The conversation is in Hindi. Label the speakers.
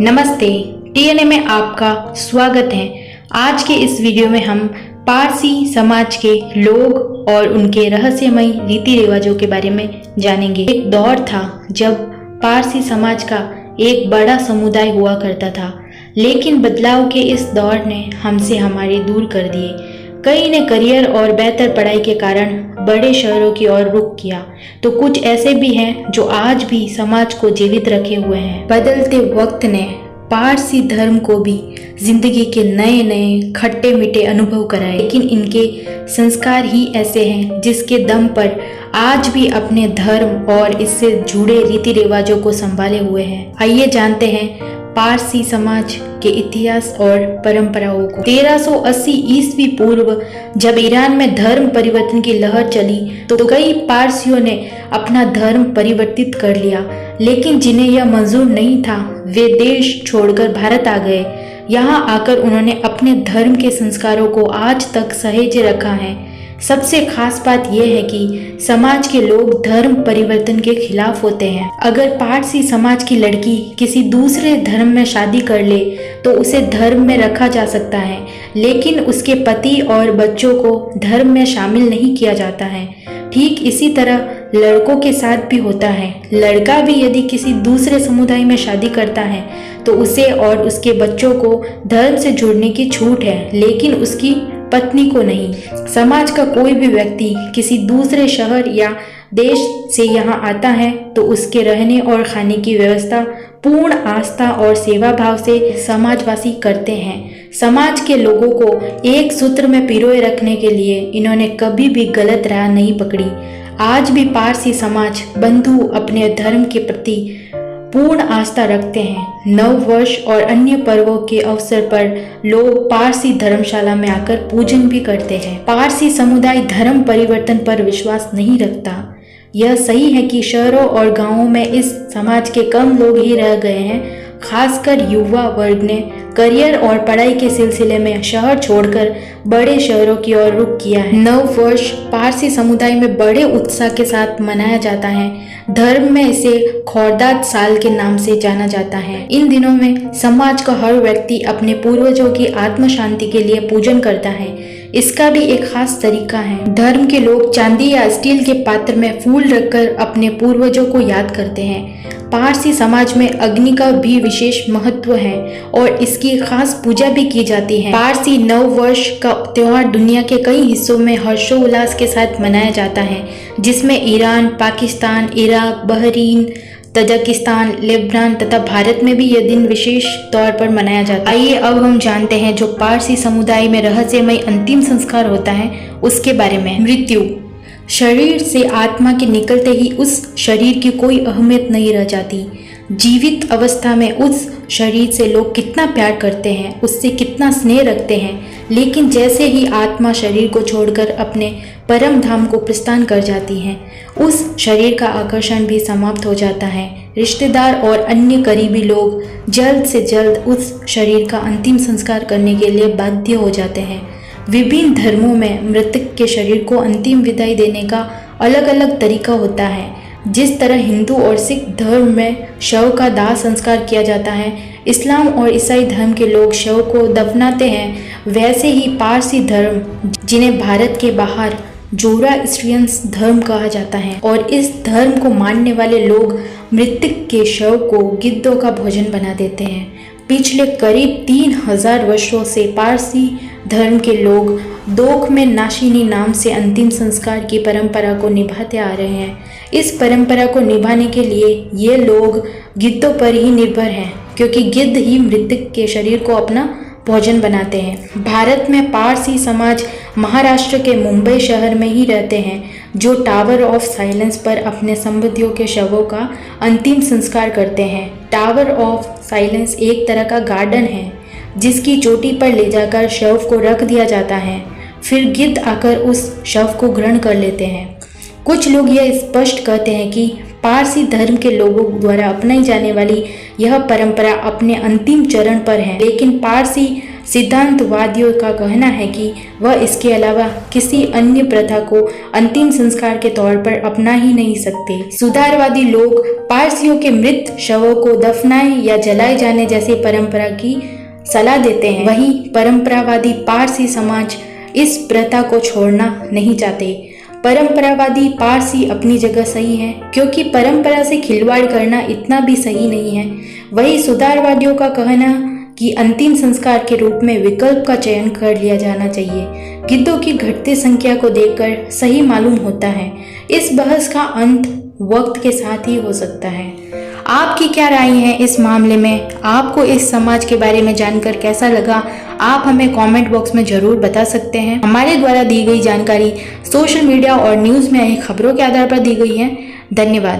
Speaker 1: नमस्ते, टीएनए में आपका स्वागत है। आज के इस वीडियो में हम पारसी समाज के लोग और उनके रहस्यमय रीति रिवाजों के बारे में जानेंगे। एक दौर था जब पारसी समाज का एक बड़ा समुदाय हुआ करता था, लेकिन बदलाव के इस दौर ने हमसे हमारे दूर कर दिए। कई ने करियर और बेहतर पढ़ाई के कारण बड़े शहरों की ओर रुख किया, तो कुछ ऐसे भी हैं जो आज भी समाज को जीवित रखे हुए हैं। बदलते वक्त ने पारसी धर्म को भी जिंदगी के नए नए खट्टे मीठे अनुभव कराए, लेकिन इनके संस्कार ही ऐसे हैं जिसके दम पर आज भी अपने धर्म और इससे जुड़े रीति रिवाजों को संभाले हुए हैं। आइए जानते हैं पारसी समाज के इतिहास और परंपराओं को। 1380 ईस्वी पूर्व जब ईरान में धर्म परिवर्तन की लहर चली तो कई पारसियों ने अपना धर्म परिवर्तित कर लिया, लेकिन जिन्हें यह मंजूर नहीं था वे देश छोड़कर भारत आ गए। यहाँ आकर उन्होंने अपने धर्म के संस्कारों को आज तक सहेजे रखा है। सबसे खास बात यह है कि समाज के लोग धर्म परिवर्तन के खिलाफ होते हैं। अगर पारसी समाज की लड़की किसी दूसरे धर्म में शादी कर ले तो उसे धर्म में रखा जा सकता है, लेकिन उसके पति और बच्चों को धर्म में शामिल नहीं किया जाता है। ठीक इसी तरह लड़कों के साथ भी होता है। लड़का भी यदि किसी दूसरे समुदाय में शादी करता है तो उसे और उसके बच्चों को धर्म से जुड़ने की छूट है, लेकिन उसकी पत्नी को नहीं। समाज का कोई भी व्यक्ति किसी दूसरे शहर या देश से यहाँ आता है तो उसके रहने और खाने की व्यवस्था पूर्ण आस्था और सेवा भाव से समाजवासी करते हैं। समाज के लोगों को एक सूत्र में पिरोए रखने के लिए इन्होंने कभी भी गलत राह नहीं पकड़ी। आज भी पारसी समाज बंधु अपने धर्म के प्रति पूर्ण आस्था रखते हैं। नव वर्ष और अन्य पर्वों के अवसर पर लोग पारसी धर्मशाला में आकर पूजन भी करते हैं। पारसी समुदाय धर्म परिवर्तन पर विश्वास नहीं रखता। यह सही है कि शहरों और गांवों में इस समाज के कम लोग ही रह गए हैं। खासकर युवा वर्ग ने करियर और पढ़ाई के सिलसिले में शहर छोड़कर बड़े शहरों की ओर रुख किया है। नव वर्ष पारसी समुदाय में बड़े उत्साह के साथ मनाया जाता है। धर्म में इसे खौरदाद साल के नाम से जाना जाता है। इन दिनों में समाज का हर व्यक्ति अपने पूर्वजों की आत्म शांति के लिए पूजन करता है। इसका भी एक खास तरीका है। धर्म के लोग चांदी या स्टील के पात्र में फूल रखकर अपने पूर्वजों को याद करते हैं। पारसी समाज में अग्नि का भी विशेष महत्व है और इसकी खास पूजा भी की जाती है। पारसी नव वर्ष का त्योहार दुनिया के कई हिस्सों में हर्षोल्लास के साथ मनाया जाता है, जिसमें Iran, Pakistan, Iraq, Bahrain, Tajikistan, Lebanon तथा भारत में भी यह दिन विशेष तौर पर मनाया जाता है। आइए अब हम जानते हैं जो पारसी समुदाय में रहस्यमय अंतिम संस्कार होता है उसके बारे में। मृत्यु। शरीर से आत्मा के निकलते ही उस शरीर की कोई अहमियत नहीं रह जाती। जीवित अवस्था में उस शरीर से लोग कितना प्यार करते हैं, उससे कितना स्नेह रखते हैं, लेकिन जैसे ही आत्मा शरीर को छोड़कर अपने परम धाम को प्रस्थान कर जाती है, उस शरीर का आकर्षण भी समाप्त हो जाता है। रिश्तेदार और अन्य करीबी लोग जल्द से जल्द उस शरीर का अंतिम संस्कार करने के लिए बाध्य हो जाते हैं। विभिन्न धर्मों में मृतक के शरीर को अंतिम विदाई देने का अलग अलग तरीका होता है। जिस तरह हिंदू और सिख धर्म में शव का दाह संस्कार किया जाता है, इस्लाम और ईसाई धर्म के लोग शव को दफनाते हैं, वैसे ही पारसी धर्म, जिन्हें भारत के बाहर जोरास्ट्रियंस धर्म कहा जाता है, और इस धर्म को मानने वाले लोग मृतक के शव को गिद्धों का भोजन बना देते हैं। पिछले करीब 3000 वर्षों से पारसी धर्म के लोग दोख में नाशिनी नाम से अंतिम संस्कार की परंपरा को निभाते आ रहे हैं। इस परंपरा को निभाने के लिए ये लोग गिद्धों पर ही निर्भर हैं, क्योंकि गिद्ध ही मृतक के शरीर को अपना भोजन बनाते हैं। भारत में पारसी समाज महाराष्ट्र के मुंबई शहर में ही रहते हैं, जो टावर ऑफ साइलेंस पर अपने संबंधियों के शवों का अंतिम संस्कार करते हैं। टावर ऑफ साइलेंस एक तरह का गार्डन है जिसकी चोटी पर ले जाकर शव को रख दिया जाता है, फिर गिद्ध आकर उस शव को ग्रहण कर लेते हैं। कुछ लोग यह स्पष्ट कहते हैं कि पारसी धर्म के लोगों द्वारा अपनाई जाने वाली यह परंपरा अपने अंतिम चरण पर है, लेकिन पारसी सिद्धांतवादियों का कहना है कि वह इसके अलावा किसी अन्य प्रथा को अंतिम संस्कार के तौर पर अपना ही नहीं सकते। सुधारवादी लोग पारसियों के मृत शवों को दफनाए या जलाए जाने जैसी परंपरा की सलाह देते हैं। वहीं परंपरावादी पारसी समाज इस प्रथा को छोड़ना नहीं चाहते। परंपरावादी पारसी अपनी जगह सही है, क्योंकि परंपरा से खिलवाड़ करना इतना भी सही नहीं है। वहीं सुधारवादियों का कहना कि अंतिम संस्कार के रूप में विकल्प का चयन कर लिया जाना चाहिए। गिद्धों की घटती संख्या को देखकर सही मालूम होता है। इस बहस का अंत वक्त के साथ ही हो सकता है। आपकी क्या राय है इस मामले में? आपको इस समाज के बारे में जानकर कैसा लगा? आप हमें कमेंट बॉक्स में जरूर बता सकते हैं। हमारे द्वारा दी गई जानकारी सोशल मीडिया और न्यूज़ में आई खबरों के आधार पर दी गई है। धन्यवाद।